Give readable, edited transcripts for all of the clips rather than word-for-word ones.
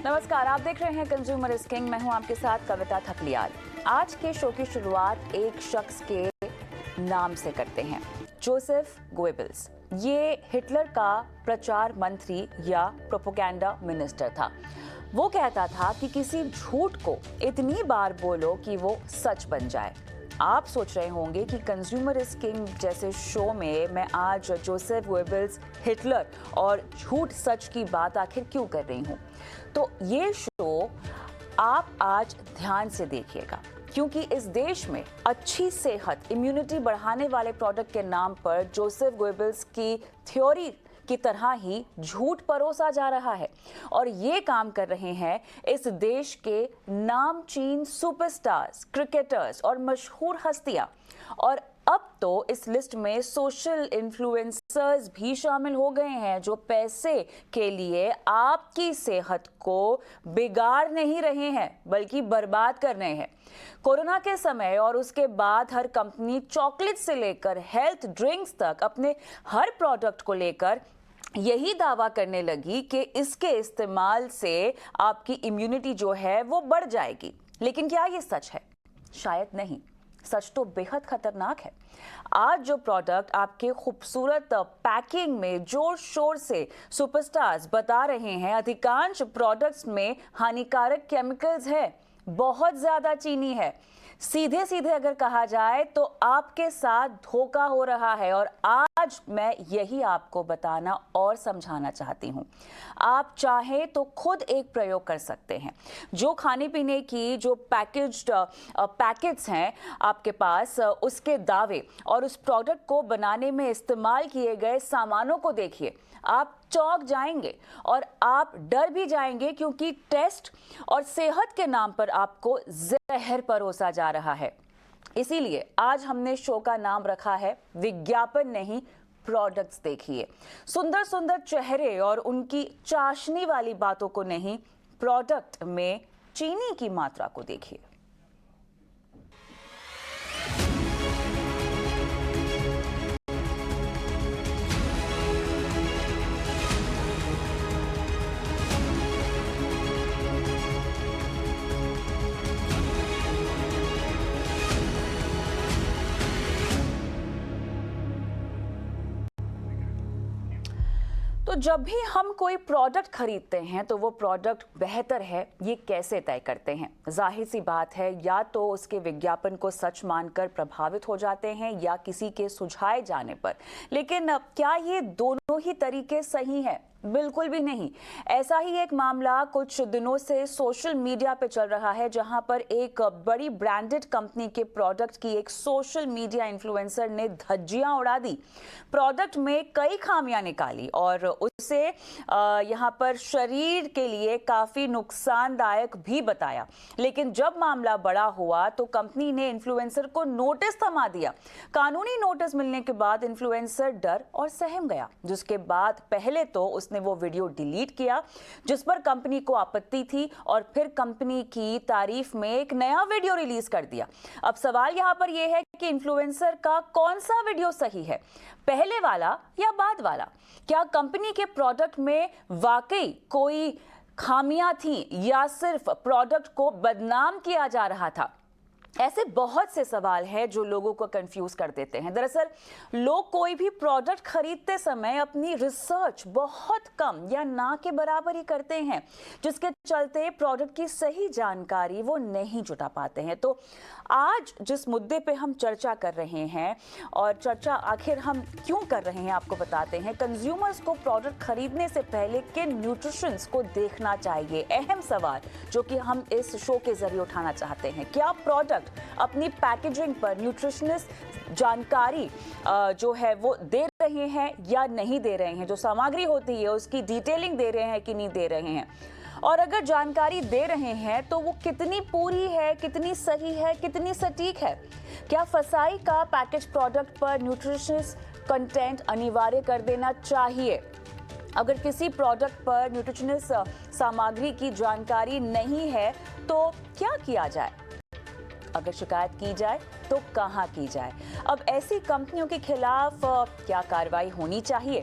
नमस्कार, आप देख रहे हैं कंज्यूमर इज किंग। मैं हूं आपके साथ कविता थपलियाल। आज के शो की शुरुआत एक शख्स के नाम से करते हैं, जोसेफ गोएबल्स। ये हिटलर का प्रचार मंत्री या प्रोपेगेंडा मिनिस्टर था। वो कहता था कि किसी झूठ को इतनी बार बोलो कि वो सच बन जाए। आप सोच रहे होंगे कि कंज्यूमर इज किंग जैसे शो में मैं आज जोसेफ गोएबल्स, हिटलर और झूठ सच की बात आखिर क्यों कर रही हूँ। तो ये शो आप आज ध्यान से देखिएगा, क्योंकि इस देश में अच्छी सेहत, इम्यूनिटी बढ़ाने वाले प्रोडक्ट के नाम पर जोसेफ गोएबल्स की थ्योरी की तरह ही झूठ परोसा जा रहा है। और ये काम कर रहे हैं इस देश के नामचीन सुपरस्टार्स, क्रिकेटर्स और मशहूर हस्तियां। और अब तो इस लिस्ट में सोशल इन्फ्लुएंसर्स भी शामिल हो गए हैं, जो पैसे के लिए आपकी सेहत को बिगाड़ नहीं रहे हैं बल्कि बर्बाद कर रहे हैं। कोरोना के समय और उसके बाद हर कंपनी चॉकलेट से लेकर हेल्थ ड्रिंक्स तक अपने हर प्रोडक्ट को लेकर यही दावा करने लगी कि इसके इस्तेमाल से आपकी इम्यूनिटी जो है वो बढ़ जाएगी। लेकिन क्या ये सच है? शायद नहीं। सच तो बेहद खतरनाक है। आज जो प्रोडक्ट आपके खूबसूरत पैकिंग में जोर शोर से सुपरस्टार्स बता रहे हैं, अधिकांश प्रोडक्ट्स में हानिकारक केमिकल्स है, बहुत ज्यादा चीनी है। सीधे सीधे अगर कहा जाए तो आपके साथ धोखा हो रहा है। और आज मैं यही आपको बताना और समझाना चाहती हूं। आप चाहे तो खुद एक प्रयोग कर सकते हैं। जो खाने पीने की जो पैकेज्ड पैकेट्स हैं आपके पास, उसके दावे और उस प्रोडक्ट को बनाने में इस्तेमाल किए गए सामानों को देखिए। आप चौंक जाएंगे और आप डर भी जाएंगे, क्योंकि टेस्ट और सेहत के नाम पर आपको जहर परोसा जा रहा है। इसीलिए आज हमने शो का नाम रखा है विज्ञापन नहीं, प्रोडक्ट्स देखिए। सुंदर सुंदर चेहरे और उनकी चाशनी वाली बातों को नहीं, प्रोडक्ट में चीनी की मात्रा को देखिए। तो जब भी हम कोई प्रोडक्ट खरीदते हैं तो वो प्रोडक्ट बेहतर है ये कैसे तय करते हैं? जाहिर सी बात है, या तो उसके विज्ञापन को सच मानकर प्रभावित हो जाते हैं या किसी के सुझाए जाने पर। लेकिन क्या ये दोनों ही तरीके सही हैं? बिल्कुल भी नहीं। ऐसा ही एक मामला कुछ दिनों से सोशल मीडिया पे चल रहा है, जहां पर एक बड़ी ब्रांडेड कंपनी के प्रोडक्ट की एक सोशल मीडिया इन्फ्लुएंसर ने धज्जियां उड़ा दी, प्रोडक्ट में कई खामियां निकाली और उसे यहां पर शरीर के लिए काफी नुकसानदायक भी बताया। लेकिन जब मामला बड़ा हुआ तो कंपनी ने इन्फ्लुएंसर को नोटिस थमा दिया। कानूनी नोटिस मिलने के बाद इन्फ्लुएंसर डर और सहम गया, जिसके बाद पहले तो उसने वो वीडियो डिलीट किया जिस पर कंपनी को आपत्ति थी, और फिर कंपनी की तारीफ में एक नया वीडियो रिलीज कर दिया। अब सवाल यहां पर यह है कि इन्फ्लुएंसर का कौन सा वीडियो सही है, पहले वाला या बाद वाला? क्या कंपनी के प्रोडक्ट में वाकई कोई खामियां थी या सिर्फ प्रोडक्ट को बदनाम किया जा रहा था? ऐसे बहुत से सवाल हैं जो लोगों को कंफ्यूज कर देते हैं। दरअसल लोग कोई भी प्रोडक्ट खरीदते समय अपनी रिसर्च बहुत कम या ना के बराबर ही करते हैं, जिसके चलते प्रोडक्ट की सही जानकारी वो नहीं जुटा पाते हैं। तो आज जिस मुद्दे पे हम चर्चा कर रहे हैं, और चर्चा आखिर हम क्यों कर रहे हैं आपको बताते हैं। कंज्यूमर्स को प्रोडक्ट खरीदने से पहले किन न्यूट्रिशंस को देखना चाहिए, अहम सवाल जो कि हम इस शो के जरिए उठाना चाहते हैं। क्या प्रोडक्ट अपनी पैकेजिंग पर न्यूट्रिशनिस्ट जानकारी जो है वो दे रहे हैं या नहीं दे रहे हैं? जो सामग्री होती है उसकी डिटेलिंग दे रहे हैं कि नहीं दे रहे हैं? और अगर जानकारी दे रहे हैं तो वो कितनी पूरी है, कितनी सही है, कितनी सटीक है? क्या फसाई का पैकेज प्रोडक्ट पर न्यूट्रिशनिस्ट कंटेंट अनिवार्य कर देना चाहिए? अगर किसी प्रोडक्ट पर न्यूट्रिशनिस्ट सामग्री की जानकारी नहीं है तो क्या किया जाए? अगर शिकायत की जाए तो कहां की जाए? अब ऐसी कंपनियों के खिलाफ क्या कार्रवाई होनी चाहिए?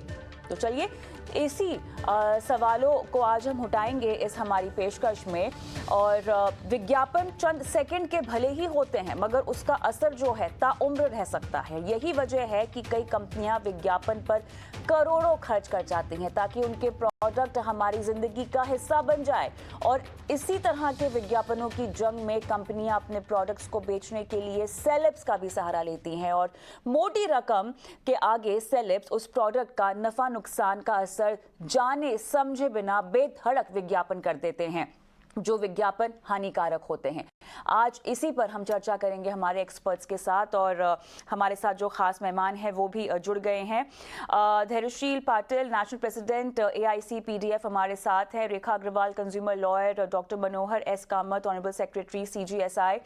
तो चलिए इसी सवालों को आज हम उठाएंगे इस हमारी पेशकश में। और विज्ञापन चंद सेकंड के भले ही होते हैं मगर उसका असर जो है ताउम्र रह सकता है। यही वजह है कि कई कंपनियां विज्ञापन पर करोड़ों खर्च कर जाती हैं ताकि उनके प्रोडक्ट हमारी जिंदगी का हिस्सा बन जाए। और इसी तरह के विज्ञापनों की जंग में कंपनियां अपने प्रोडक्ट्स को बेचने के लिए सेलेब्स का भी सहारा लेती हैं और मोटी रकम के आगे सेलेब्स उस प्रोडक्ट का नफा नुकसान का असर जाने समझे बिना बेधड़क विज्ञापन कर देते हैं जो विज्ञापन हानिकारक होते हैं। आज इसी पर हम चर्चा करेंगे हमारे एक्सपर्ट्स के साथ और हमारे साथ जो खास मेहमान हैं वो भी जुड़ गए हैं। Dhairyasheel Patil, national president AICPDF हमारे साथ है। Rekha Agarwal, consumer lawyer. Doctor Manohar S Kamath, honourable secretary CGSI।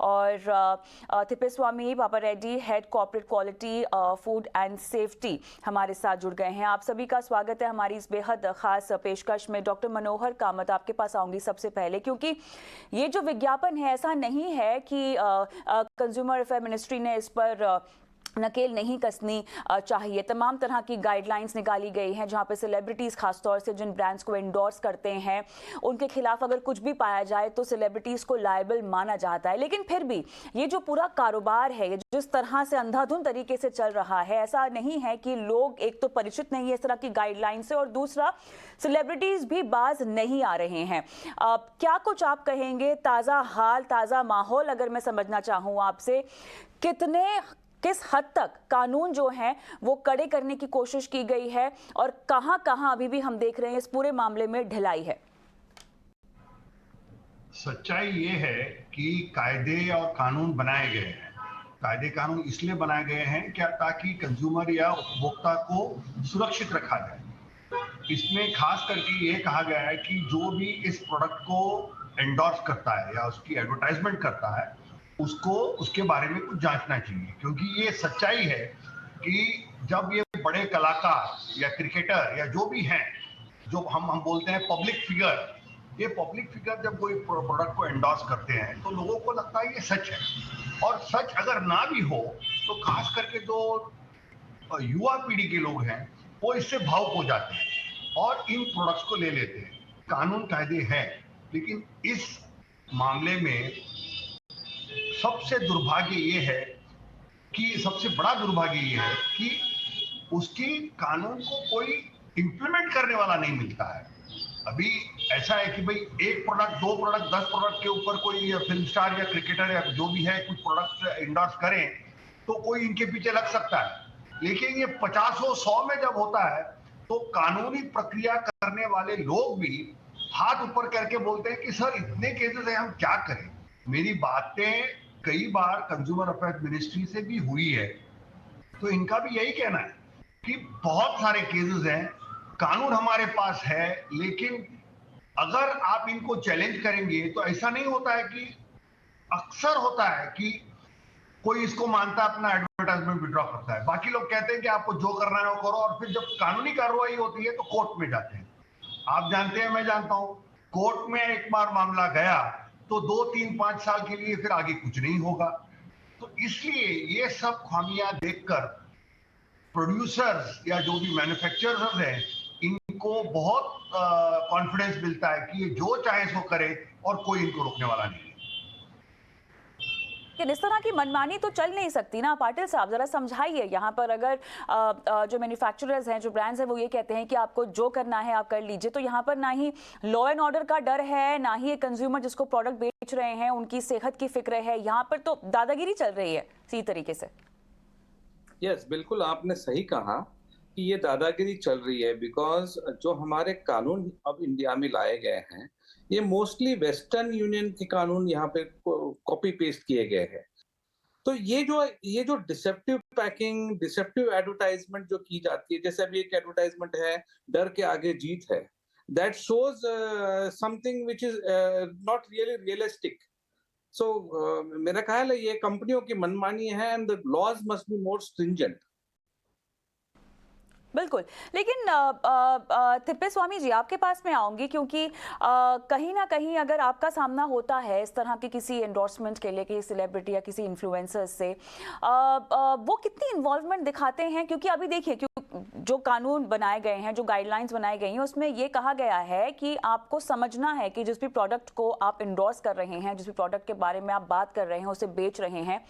और Thippeswamy Papareddy, head corporate quality food and safety हमारे साथ जुड़ गए हैं। आप सभी का स्वागत है हमारी इस बेहद खास पेशकश में। डॉक्टर मनोहर कामत, आपके पास आऊंगी सबसे पहले, क्योंकि ये जो विज्ञापन है ऐसा नहीं है कि कंज्यूमर अफेयर मिनिस्ट्री ने इस पर नकेल नहीं कसनी चाहिए। तमाम तरह की गाइडलाइंस निकाली गई हैं जहां पे सेलिब्रिटीज़ खासतौर से जिन ब्रांड्स को एंडोर्स करते हैं उनके खिलाफ अगर कुछ भी पाया जाए तो सेलिब्रिटीज़ को लायबल माना जाता है। लेकिन फिर भी ये जो पूरा कारोबार है, ये जिस तरह से अंधाधुंध तरीके से चल रहा है, ऐसा नहीं है कि लोग एक तो परिचित नहीं है इस तरह की गाइडलाइन से और दूसरा सेलिब्रिटीज़ भी बाज नहीं आ रहे हैं। क्या कुछ आप कहेंगे, ताज़ा हाल, ताज़ा माहौल अगर मैं समझना चाहूँ आपसे, किस हद तक कानून जो हैं वो कड़े करने की कोशिश की गई है और कहां-कहां अभी भी हम देख रहे हैं इस पूरे मामले में ढिलाई है? सच्चाई ये है कि कायदे और कानून बनाए गए हैं। कायदे कानून इसलिए बनाए गए हैं क्या ताकि कंज्यूमर या उपभोक्ता को सुरक्षित रखा जाए। इसमें खास करके ये कहा गया है कि जो भी इस प्रोडक्ट को एंडोर्स करता है या उसकी एडवर्टाइजमेंट करता है उसको उसके बारे में कुछ जांचना चाहिए, क्योंकि ये सच्चाई है कि जब ये बड़े कलाकार या क्रिकेटर या जो भी हैं, जो हम बोलते हैं पब्लिक फिगर, ये पब्लिक फिगर जब कोई प्रोडक्ट को एंडोर्स करते हैं तो लोगों को लगता है ये सच है। और सच अगर ना भी हो तो खास करके जो युवा पीढ़ी के लोग हैं वो इससे भावुक हो जाते हैं और इन प्रोडक्ट्स को ले लेते हैं। कानून कायदे हैं, लेकिन इस मामले में सबसे दुर्भाग्य ये है कि सबसे बड़ा दुर्भाग्य ये है कि उसकी कानून को कोई इंप्लीमेंट करने वाला नहीं मिलता है। अभी ऐसा है कि भाई एक प्रोडक्ट, दो प्रोडक्ट, 10 प्रोडक्ट के ऊपर कोई फिल्म स्टार या क्रिकेटर या जो भी है कुछ प्रोडक्ट एंडोर्स करें तो कोई इनके पीछे लग सकता है, लेकिन ये 50-100 में जब होता है तो कानूनी प्रक्रिया करने वाले लोग भी हाथ ऊपर करके बोलते हैं कि सर इतने केसेस हैं, हम क्या करें। मेरी बातें कई बार कंज्यूमर अफेयर मिनिस्ट्री से भी हुई है तो इनका भी यही कहना है कि बहुत सारे केसेस हैं, कानून हमारे पास है, लेकिन अगर आप इनको चैलेंज करेंगे तो ऐसा नहीं होता है कि अक्सर होता है कि कोई इसको मानता है, अपना एडवर्टाइजमेंट विड्रॉ करता है, बाकी लोग कहते हैं कि आपको जो करना है वो करो, और फिर जब कानूनी कार्रवाई होती है तो कोर्ट में जाते हैं। आप जानते हैं, मैं जानता हूं, कोर्ट में एक बार मामला गया तो 2, 3, 5 साल के लिए फिर आगे कुछ नहीं होगा। तो इसलिए ये सब खामियां देखकर प्रोड्यूसर्स या जो भी मैन्युफैक्चरर्स हैं इनको बहुत कॉन्फिडेंस मिलता है कि ये जो चाहे सो करे और कोई इनको रोकने वाला नहीं है। इस तरह की मनमानी तो चल नहीं सकती ना। पाटिल साहब जरा समझाइए यहाँ पर, अगर जो मैन्युफैक्चरर्स हैं, जो ब्रांड्स हैं, वो ये कहते हैं कि आपको जो करना है आप कर लीजिए, तो यहाँ पर ना ही लॉ एंड ऑर्डर का डर है, ना ही कंज्यूमर जिसको प्रोडक्ट बेच रहे हैं उनकी सेहत की फिक्र है, यहाँ पर तो दादागिरी चल रही है इसी तरीके से। यस, बिल्कुल आपने सही कहा कि ये दादागिरी चल रही है, बिकॉज जो हमारे कानून अब इंडिया में लाए गए हैं ये मोस्टली वेस्टर्न यूनियन के कानून यहाँ पे कॉपी पेस्ट किए गए हैं। तो ये जो डिसेप्टिव पैकिंग, डिसेप्टिव एडवर्टाइजमेंट जो की जाती है, जैसे अभी एक एडवर्टाइजमेंट है डर के आगे जीत है, that shows something which is not really realistic. So मेरा ख्याल है ये कंपनियों की मनमानी है and the laws must be more stringent. बिल्कुल, लेकिन थिप्पेस्वामी जी आपके पास मैं आऊंगी, क्योंकि कहीं ना कहीं अगर आपका सामना होता है इस तरह के किसी एंडोर्समेंट के लिए, किसी सेलिब्रिटी या किसी इन्फ्लुएंसर से, वो कितनी इन्वॉल्वमेंट दिखाते हैं? क्योंकि अभी देखिए, जो कानून बनाए गए हैं, जो गाइडलाइंस बनाई गई हैं, उसमें ये कहा गया है कि आपको समझना है कि जिस भी प्रोडक्ट को आप इंडोर्स कर रहे हैं, जिस भी प्रोडक्ट के बारे में आप बात कर रहे हैं, उसे बेच रहे हैं,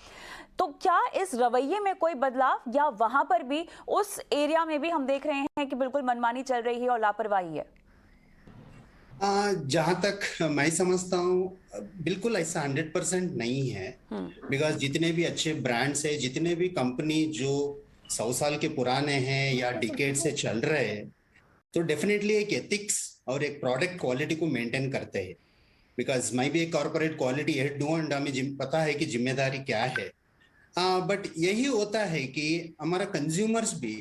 तो क्या इस रवैये में कोई बदलाव या वहां पर भी उस एरिया में भी हम देख रहे हैं कि बिल्कुल मनमानी चल रही है और लापरवाही है? जहां तक मैं समझता हूँ बिल्कुल ऐसा 100% नहीं है। बिकॉज जितने भी अच्छे ब्रांड्स है, जितने भी कंपनी जो 100 साल के पुराने हैं या डिकेड से चल रहे हैं, तो डेफिनेटली एक एथिक्स और एक प्रोडक्ट क्वालिटी को मेंटेन करते हैं। बिकॉज मैं भी एक कॉर्पोरेट क्वालिटी हेड हूँ एंड हमें पता है कि जिम्मेदारी क्या है। बट यही होता है कि हमारा कंज्यूमर्स भी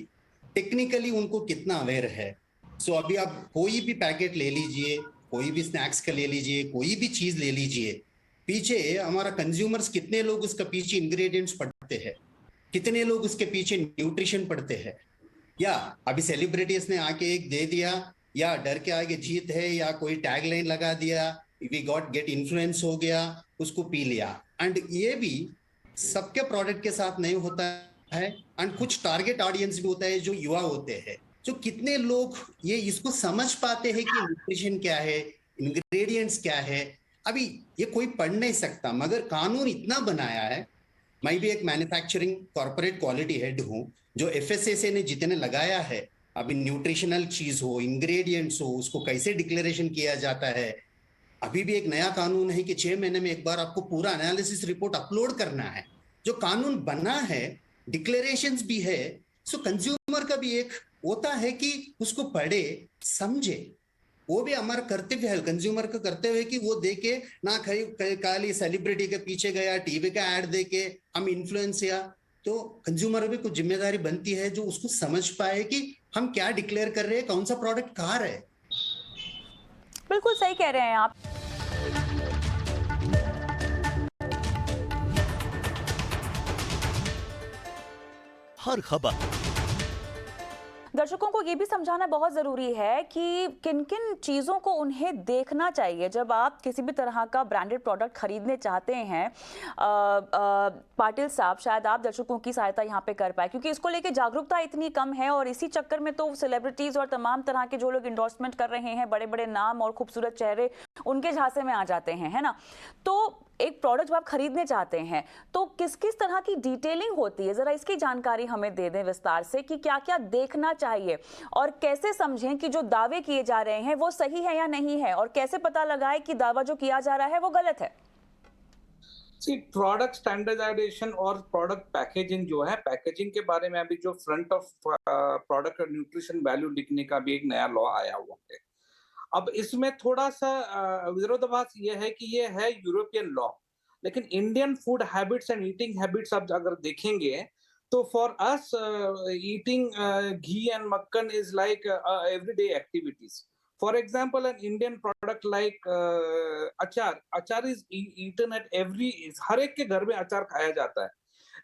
टेक्निकली उनको कितना अवेयर है। सो अभी आप कोई भी पैकेट ले लीजिए, कोई भी स्नैक्स का ले लीजिए, कोई भी चीज ले लीजिए, पीछे हमारा कंज्यूमर्स कितने लोग उसका पीछे इंग्रेडिएंट्स पढ़ते हैं, कितने लोग उसके पीछे न्यूट्रिशन पढ़ते हैं। या अभी सेलिब्रिटीज ने आके एक दे दिया, या डर के आगे जीत है, या कोई टैगलाइन लगा दिया, वी गॉट गेट इन्फ्लुएंस हो गया, उसको पी लिया। एंड ये भी सबके प्रोडक्ट के साथ नहीं होता है। एंड कुछ टारगेट ऑडियंस भी होता है जो युवा होते हैं, जो कितने लोग ये इसको समझ पाते हैं कि न्यूट्रिशन क्या है, इंग्रेडिएंट्स क्या है। अभी ये कोई पढ़ नहीं सकता, मगर कानून इतना बनाया है। मैं भी एक मैन्युफैक्चरिंग कॉर्पोरेट क्वालिटी हेड हूँ, जो FSSAI ने जितने लगाया है, अभी न्यूट्रिशनल चीज हो, इंग्रेडिएंट्स हो, उसको कैसे डिक्लेरेशन किया जाता है। अभी भी एक नया कानून है कि 6 महीने में एक बार आपको पूरा एनालिसिस रिपोर्ट अपलोड करना है। जो कानून बना है, डिक्लेरेशंस भी है। सो कंज्यूमर का भी एक होता है कि उसको पढ़े समझे, वो भी हमारा कर्तव्य है। कंज्यूमर का कर्तव्य है कि वो देखे ना, खाली सेलिब्रिटी के पीछे गया, टीवी का ऐड देके हम इन्फ्लुएंस या, तो कंज्यूमर भी कुछ जिम्मेदारी बनती है जो उसको समझ पाए कि हम क्या डिक्लेयर कर रहे हैं, कौन सा प्रोडक्ट कहाँ है। बिल्कुल सही कह रहे हैं आप। हर खबर दर्शकों को ये भी समझाना बहुत ज़रूरी है कि किन किन चीज़ों को उन्हें देखना चाहिए जब आप किसी भी तरह का ब्रांडेड प्रोडक्ट खरीदने चाहते हैं। पाटिल साहब, शायद आप दर्शकों की सहायता यहाँ पे कर पाए, क्योंकि इसको लेके जागरूकता इतनी कम है और इसी चक्कर में तो सेलिब्रिटीज़ और तमाम तरह के जो लोग इंडोर्समेंट कर रहे हैं, बड़े बड़े नाम और खूबसूरत चेहरे उनके झांसे में आ जाते हैं, है ना। तो एक प्रोडक्ट जब आप खरीदने चाहते हैं तो किस किस तरह की डिटेलिंग होती है, जरा इसकी जानकारी हमें दे दें विस्तार से कि क्या क्या देखना चाहिए और कैसे समझें कि जो दावे किए जा रहे हैं वो सही है या नहीं है, और कैसे पता लगाए कि दावा जो किया जा रहा है वो गलत है। प्रोडक्ट स्टैंडर्डाइजेशन और प्रोडक्ट पैकेजिंग जो है, पैकेजिंग के बारे में अभी जो front of product nutrition value लिखने का भी एक नया लॉ आया हुआ है। अब इसमें थोड़ा सा विरोधाभास ये है कि ये है यूरोपियन लॉ, लेकिन Indian food habits and eating habits आप अगर देखेंगे तो for us eating ghee and makkhan is like everyday activities. For example an Indian product like achar is eaten at every, हर एक के घर में अचार खाया जाता है,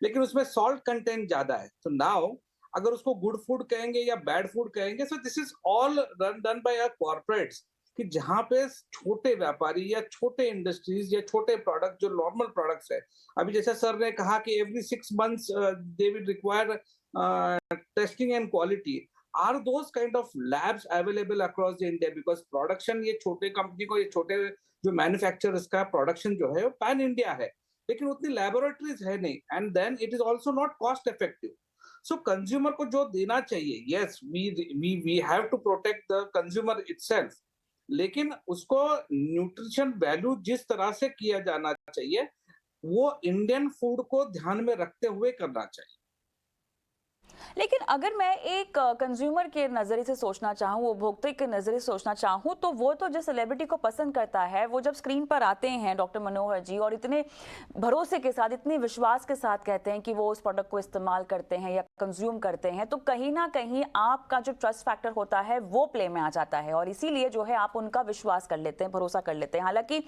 लेकिन उसमें सॉल्ट कंटेंट ज्यादा है। तो नाउ अगर उसको गुड फूड कहेंगे या बैड फूड कहेंगे, so this is all done by a corporates, कि जहां पे छोटे व्यापारी या छोटे इंडस्ट्रीज या छोटे प्रोडक्ट जो नॉर्मल प्रोडक्ट्स है, अभी जैसे सर ने कहा कि every 6 months they will require testing and quality, are those kind of labs available across the India, because production ये छोटे कंपनी को, ये छोटे जो मैन्युफैक्चरर्स का प्रोडक्शन जो है वो पैन इंडिया है, लेकिन उतनी लैबोरेटरीज है नहीं, and then it is also not cost effective. So consumer को जो देना चाहिए, yes we have to protect the consumer itself, लेकिन उसको न्यूट्रिशन वैल्यू जिस तरह से किया जाना चाहिए वो इंडियन फूड को ध्यान में रखते हुए करना चाहिए। लेकिन अगर मैं एक कंज्यूमर के नज़रिए से सोचना चाहूँ, उपभोक्ता के नज़रिए से सोचना चाहूँ, तो वो तो जिस सेलिब्रिटी को पसंद करता है वो जब स्क्रीन पर आते हैं डॉक्टर मनोहर जी और इतने भरोसे के साथ, इतने विश्वास के साथ कहते हैं कि वो उस प्रोडक्ट को इस्तेमाल करते हैं या कंज्यूम करते हैं, तो कहीं ना कहीं आपका जो ट्रस्ट फैक्टर होता है वो प्ले में आ जाता है और इसीलिए जो है आप उनका विश्वास कर लेते हैं, भरोसा कर लेते हैं। हालांकि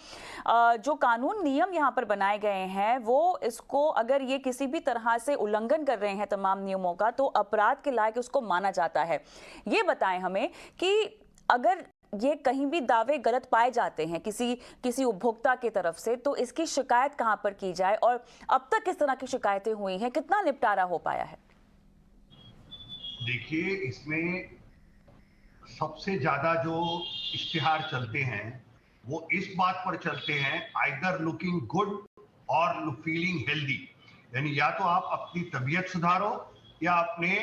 जो कानून नियम यहाँ पर बनाए गए हैं वो इसको, अगर ये किसी भी तरह से उल्लंघन कर रहे हैं तमाम नियमों का, तो अपराध के लायक उसको माना जाता है। ये बताएं हमें कि अगर ये कहीं भी दावे गलत पाए जाते हैं किसी उपभोक्ता की तरफ से, तो इसकी शिकायत कहां पर की जाए और अब तक किस तरह की शिकायतें हुई हैं, कितना निपटारा हो पाया है? देखिए, इसमें सबसे ज्यादा जो इश्तिहार चलते हैं वो इस बात पर चलते हैं, आइदर लुकिंग गुड और फीलिंग हेल्दी। यानी या तो आप अपनी तबीयत सुधारो या अपने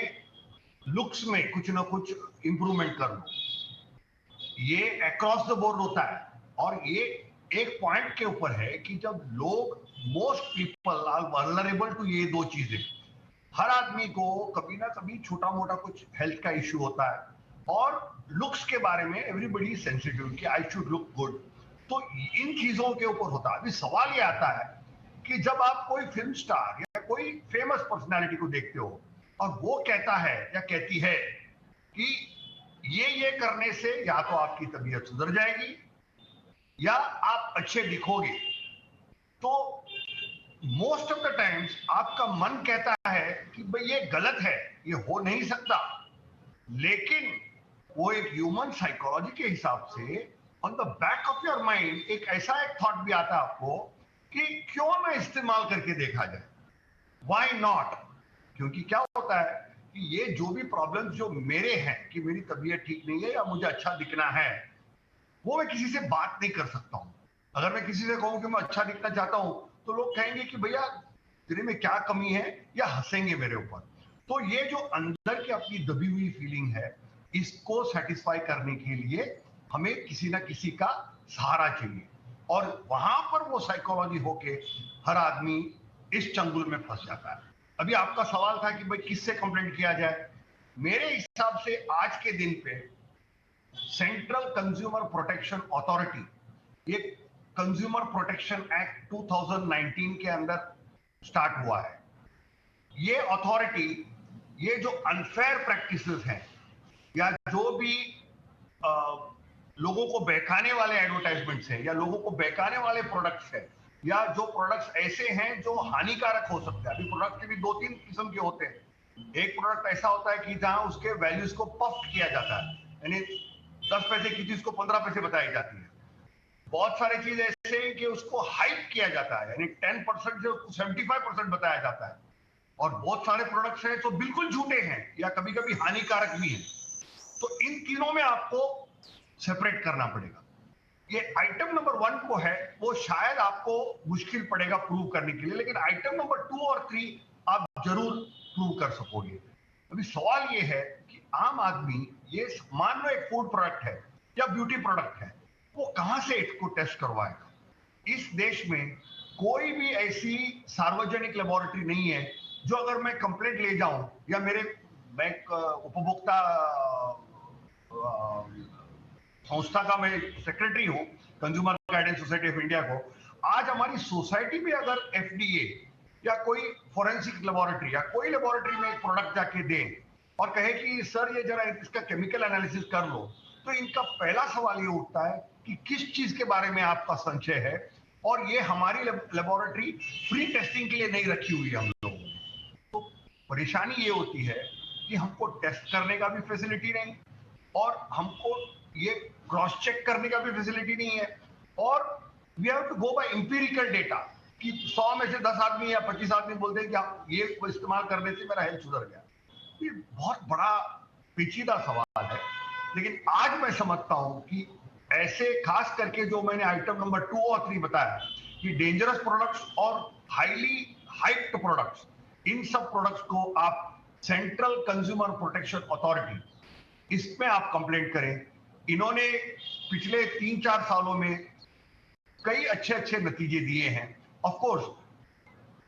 लुक्स में कुछ ना कुछ इंप्रूवमेंट कर लो। ये अक्रॉस द बोर्ड होता है। और ये एक पॉइंट के ऊपर है कि जब लोग, most people are vulnerable to ये दो चीजें। हर आदमी को कभी ना कभी छोटा मोटा कुछ हेल्थ का इश्यू होता है, और लुक्स के बारे में एवरीबडी सेंसिटिव कि आई शुड लुक गुड। तो इन चीजों के ऊपर होता है। अभी सवाल ये आता है कि जब आप कोई फिल्म स्टार या कोई फेमस पर्सनालिटी को देखते हो और वो कहता है या कहती है कि ये करने से या तो आपकी तबीयत सुधर जाएगी या आप अच्छे दिखोगे, तो मोस्ट ऑफ द टाइम्स आपका मन कहता है कि भाई ये गलत है, ये हो नहीं सकता। लेकिन वो एक ह्यूमन साइकोलॉजी के हिसाब से on the back of your mind एक ऐसा एक थॉट भी आता है आपको कि क्यों ना इस्तेमाल करके देखा जाए, व्हाई नॉट। क्योंकि क्या होता है कि ये जो भी प्रॉब्लम्स जो मेरे हैं कि मेरी तबीयत ठीक नहीं है या मुझे अच्छा दिखना है, वो मैं किसी से बात नहीं कर सकता हूं। अगर मैं किसी से कहूं कि मैं अच्छा दिखना चाहता हूं तो लोग कहेंगे कि भैया तेरे में क्या कमी है, या हंसेंगे मेरे ऊपर। तो ये जो अंदर की अपनी दबी हुई फीलिंग है, इसको सेटिस्फाई करने के लिए हमें किसी ना किसी का सहारा चाहिए, और वहां पर वो साइकोलॉजी होके हर आदमी इस चंगुल में फंस जाता है। अभी आपका सवाल था कि भाई किससे कंप्लेंट किया जाए। मेरे हिसाब से आज के दिन पे सेंट्रल कंज्यूमर प्रोटेक्शन अथॉरिटी, ये कंज्यूमर प्रोटेक्शन एक्ट 2019 के अंदर स्टार्ट हुआ है। ये अथॉरिटी, ये जो अनफेयर प्रैक्टिसेस हैं या जो भी लोगों को बहकाने वाले एडवर्टाइजमेंट्स हैं या लोगों को बहकाने वाले प्रोडक्ट्स हैं या जो प्रोडक्ट्स ऐसे हैं जो हानिकारक हो सकते हैं। अभी प्रोडक्ट के भी 2-3 किस्म के होते हैं। एक प्रोडक्ट ऐसा होता है कि जहां उसके वैल्यूज को पफ किया जाता है, यानी 10 पैसे की चीज को 15 पैसे बताई जाती है। बहुत सारी चीज ऐसे हैं कि उसको हाइप किया जाता है, यानी 10% से 75% बताया जाता है। और बहुत सारे प्रोडक्ट्स हैं तो बिल्कुल झूठे हैं या कभी कभी हानिकारक भी हैं। तो इन तीनों में आपको सेपरेट करना पड़ेगा। ये आइटम नंबर 1 को है, वो शायद आपको मुश्किल पड़ेगा प्रूव करने के लिए, लेकिन आइटम नंबर 2 और 3 आप जरूर प्रूव कर सकोगे। अभी सवाल ये है कि आम आदमी, ये मान लो एक फूड प्रोडक्ट है या ब्यूटी प्रोडक्ट है, वो कहां से इसको टेस्ट करवाएगा। इस देश में कोई भी ऐसी सार्वजनिक लेबोरेटरी नहीं है जो अगर मैं कंप्लेंट ले जाऊं या मैं एक उपभोक्ता संस्था का मैं सेक्रेटरी हूं, consumer guidance society of India को। आज हमारी सोसाइटी में अगर एफडीए या कोई फोरेंसिक लेबोरेटरी या कोई लेबोरेटरी में एक प्रोडक्ट जाके दे और कहे कि सर ये जरा इसका केमिकल एनालिसिस कर लो, तो इनका पहला सवाल ये उठता है कि किस चीज के बारे में आपका संशय है, और ये हमारी लेबोरेटरी फ्री टेस्टिंग के लिए नहीं रखी हुई है हम लोगों ने। तो परेशानी ये होती है कि हमको टेस्ट करने का भी फैसिलिटी नहीं, और हमको ये क्रॉस चेक करने का भी फैसिलिटी नहीं है, और we have to go by empirical data कि 100 में से 10 आदमी या 25 आदमी बोलते हैं कि आप ये इस्तेमाल करने से मेरा हेल्थ सुधर गया। ये बहुत बड़ा पेचीदा सवाल है। लेकिन आज मैं समझता हूं कि ऐसे खास करके जो मैंने आइटम नंबर 2 और 3 बताया कि डेंजरस प्रोडक्ट्स और हाईली हाइप्ड प्रोडक्ट्स, इन सब प्रोडक्ट्स को आप सेंट्रल कंज्यूमर प्रोटेक्शन अथॉरिटी, इसमें आप कंप्लेंट करें। इन्होंने पिछले 3-4 सालों में कई अच्छे नतीजे दिए हैं। ऑफ कोर्स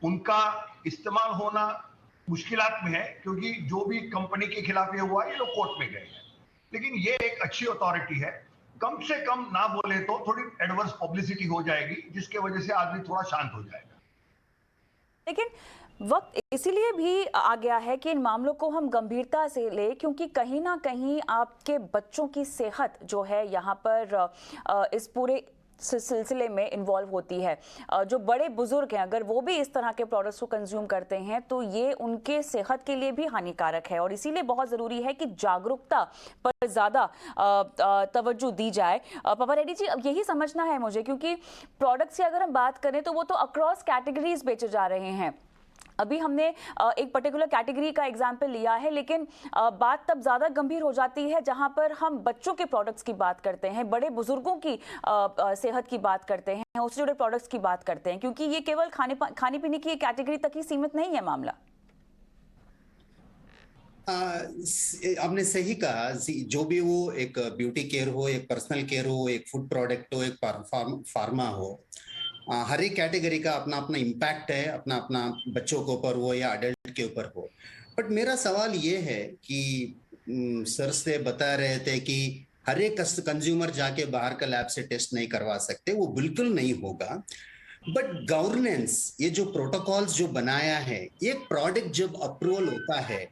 उनका इस्तेमाल होना मुश्किलात में है, क्योंकि जो भी कंपनी के खिलाफ ये हुआ ये लोग कोर्ट में गए हैं। लेकिन ये एक अच्छी अथॉरिटी है, कम से कम ना बोले तो थोड़ी एडवर्स पब्लिसिटी हो जाएगी, जिसके वजह से आदमी थोड़ा शांत हो जाएगा। लेकिन वक्त इसीलिए भी आ गया है कि इन मामलों को हम गंभीरता से ले, क्योंकि कहीं ना कहीं आपके बच्चों की सेहत जो है यहाँ पर इस पूरे सिलसिले में इन्वॉल्व होती है। जो बड़े बुजुर्ग हैं अगर वो भी इस तरह के प्रोडक्ट्स को कंज्यूम करते हैं तो ये उनके सेहत के लिए भी हानिकारक है, और इसीलिए बहुत ज़रूरी है कि जागरूकता पर ज़्यादा तवज्जो दी जाए। पापा रेड्डी जी, अब यही समझना है मुझे, क्योंकि प्रोडक्ट्स की अगर हम बात करें तो वो तो अक्रॉस कैटेगरीज बेचे जा रहे हैं। अभी हमने एक पर्टिकुलर कैटेगरी का एग्जाम्पल लिया है, लेकिन बात तब ज़्यादा गंभीर हो जाती है जहां पर हम बच्चों के प्रोडक्ट्स की बात करते हैं, बड़े बुजुर्गों की सेहत की बात करते हैं, उससे जुड़े प्रोडक्ट्स की बात करते हैं, क्योंकि ये केवल खाने पीने की कैटेगरी तक ही सीमित नहीं है मामला। आपने सही कहा, जो भी वो एक ब्यूटी केयर हो, एक पर्सनल केयर हो, एक फूड प्रोडक्ट हो, एक फार्मा हो, हर एक कैटेगरी का अपना अपना इम्पैक्ट है, अपना अपना बच्चों के ऊपर हो या अडल्ट के ऊपर हो। बट मेरा सवाल ये है कि सर से बता रहे थे कि हर एक कंज्यूमर जाके बाहर का लैब से टेस्ट नहीं करवा सकते, वो बिल्कुल नहीं होगा। बट गवर्नेंस, ये जो प्रोटोकॉल्स जो बनाया है, ये प्रोडक्ट जब अप्रूवल होता है,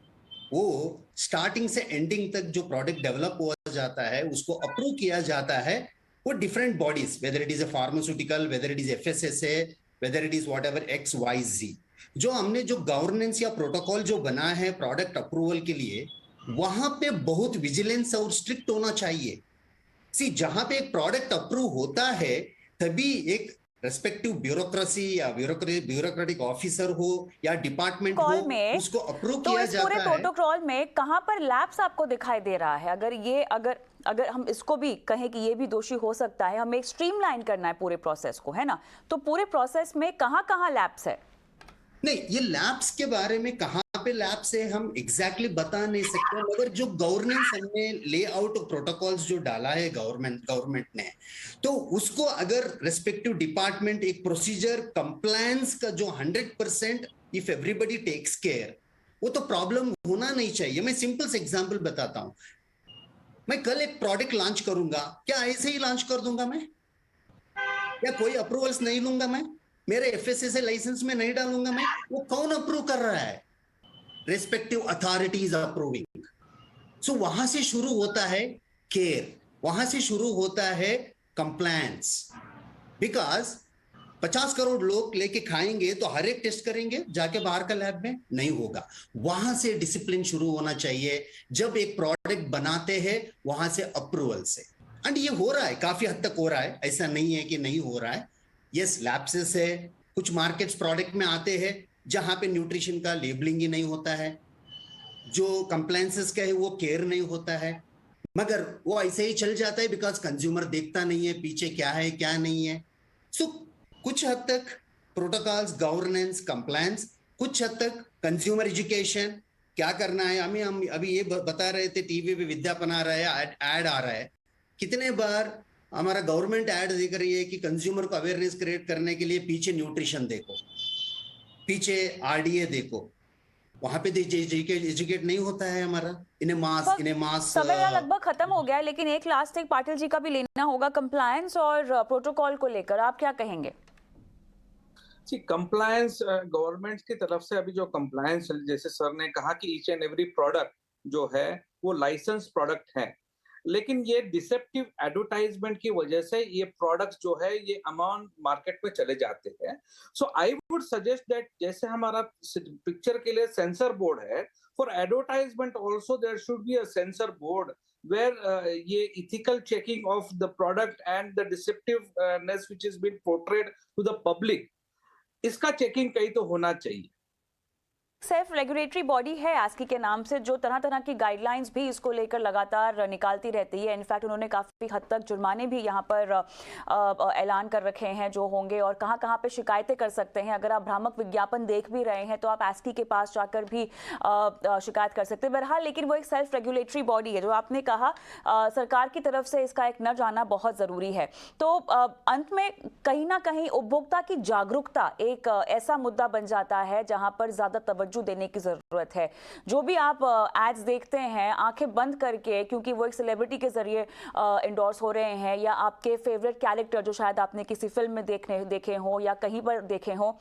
वो स्टार्टिंग से एंडिंग तक जो प्रोडक्ट डेवलप हो जाता है, उसको अप्रूव किया जाता है, वो different bodies, whether it is a pharmaceutical, whether it is FSSA, whether it is whatever XYZ, जो हमने जो गवर्नेंस या प्रोटोकॉल जो बना है प्रोडक्ट अप्रूवल के लिए, वहां पे बहुत विजिलेंस और स्ट्रिक्ट होना चाहिए। जहां पे एक प्रोडक्ट अप्रूव होता है, तभी एक रेस्पेक्टिव ब्यूरोक्रेसी या ब्यूरोक्रेटिक ऑफिसर हो या डिपार्टमेंट हो, उसको अप्रूव किया जाता है। पूरे प्रोटोकॉल में कहां पर लैब्स आपको दिखाई दे रहा है? अगर हम इसको भी कहें कि ये भी दोषी हो सकता है, हमें एक स्ट्रीमलाइन करना है पूरे प्रोसेस को, है ना, तो पूरे प्रोसेस में कहां लैब्स है? नहीं, ये लैब्स के बारे में कहां पे लैब्स है हम एग्जैक्टली बता नहीं सकते, मगर जो गवर्नेंस हमने लेआउट और प्रोटोकॉल्स जो डाला है गवर्नमेंट ने, तो उसको अगर रेस्पेक्टिव डिपार्टमेंट एक प्रोसीजर कंप्लायंस का जो 100% इफ एवरीबडी टेक्स केयर, वो तो प्रॉब्लम होना नहीं चाहिए। मैं सिंपल से एग्जांपल बताता हूं। मैं कल एक प्रोडक्ट लॉन्च करूंगा, क्या ऐसे ही लॉन्च कर दूंगा मैं? क्या कोई अप्रूवल्स नहीं लूंगा मैं? मेरे एफएसएसए लाइसेंस में नहीं डालूंगा मैं? वो कौन अप्रूव कर रहा है? Respective authorities approving. सो वहां से शुरू होता है केयर, वहां से शुरू होता है कंप्लायंस। बिकॉज 50 करोड़ लोग लेके खाएंगे तो हर एक टेस्ट करेंगे जाके बाहर का लैब में? नहीं होगा। वहां से डिसिप्लिन शुरू होना चाहिए जब एक प्रोडक्ट बनाते हैं, वहां से अप्रूवल से। एंड ये हो रहा है, काफी हद तक हो रहा है, ऐसा नहीं है कि नहीं हो रहा है। यस, लैप्सेस है, कुछ मार्केट्स प्रोडक्ट में आते हैं जहां पे न्यूट्रिशन का लेबलिंग ही नहीं होता है, जो कंप्लायंसेस का है वो केयर नहीं होता है, मगर वो ऐसे ही चल जाता है बिकॉज कंज्यूमर देखता नहीं है पीछे क्या है क्या नहीं है। सो कुछ हद तक प्रोटोकॉल्स, गवर्नेंस, कंप्लायंस, कुछ हद तक कंज्यूमर एजुकेशन, क्या करना है। हम अभी ये बता रहे थे, टीवी पे विज्ञापन आ रहा है, एड आ रहा है, कितने बार हमारा गवर्नमेंट ऐड देख रही है कि कंज्यूमर को अवेयरनेस क्रिएट करने के लिए पीछे न्यूट्रिशन देखो, पीछे RDA देखो, वहां पे एजुकेट नहीं होता है हमारा। इन्हें मास समय लगभग खत्म हो गया है, लेकिन एक लास्ट एक पाटिल जी का भी लेना होगा कंप्लायंस और प्रोटोकॉल को लेकर, आप क्या कहेंगे? जी, कंप्लायंस गवर्नमेंट की तरफ से अभी जो कंप्लायंस, जैसे सर ने कहा कि ईच एंड एवरी प्रोडक्ट जो है वो लाइसेंस प्रोडक्ट है, लेकिन ये डिसेप्टिव एडवर्टाइजमेंट की वजह से ये प्रोडक्ट्स जो है ये अमाउंट मार्केट में चले जाते हैं। So I would suggest that जैसे हमारा पिक्चर के लिए सेंसर बोर्ड है, for advertisement also there should be a censor board where ये ethical checking of the product and the deceptiveness which is being portrayed to the public, इसका checking कहीं तो होना चाहिए। सेल्फ रेगुलेटरी बॉडी है ASCII के नाम से, जो तरह तरह की गाइडलाइंस भी इसको लेकर लगातार निकालती रहती है। इनफैक्ट उन्होंने काफ़ी हद तक जुर्माने भी यहाँ पर ऐलान कर रखे हैं जो होंगे, और कहाँ कहाँ पे शिकायतें कर सकते हैं। अगर आप भ्रामक विज्ञापन देख भी रहे हैं तो आप आस्की के पास जाकर भी शिकायत कर सकते हैं। बहरहाल, लेकिन वो एक सेल्फ रेगुलेटरी बॉडी है, जो आपने कहा सरकार की तरफ से इसका एक नज़र आना बहुत ज़रूरी है। तो अंत में कहीं ना कहीं उपभोक्ता की जागरूकता एक ऐसा मुद्दा बन जाता है जहाँ पर ज़्यादा तवज्जो देने की जरूरत है। जो भी आप एड्स देखते हैं आंखें बंद करके, क्योंकि वो एक सेलिब्रिटी के जरिए इंडोर्स हो रहे हैं, या आपके फेवरेट कैरेक्टर जो शायद आपने किसी फिल्म में देखे हो या कहीं पर देखे हो,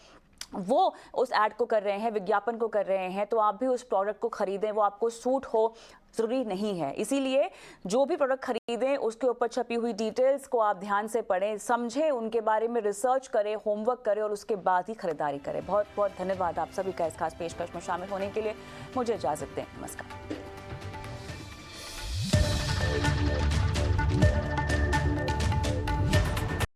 वो उस एड को कर रहे हैं, विज्ञापन को कर रहे हैं, तो आप भी उस प्रोडक्ट को खरीदें। वो आपको सूट हो जरूरी नहीं है। इसीलिए जो भी प्रोडक्ट खरीदें उसके ऊपर छपी हुई डिटेल्स को आप ध्यान से पढ़ें, समझें, उनके बारे में रिसर्च करें, होमवर्क करें और उसके बाद ही खरीदारी करें। बहुत बहुत धन्यवाद आप सभी का इस खास पेशकश में शामिल होने के लिए। मुझे इजाजत दें। नमस्कार।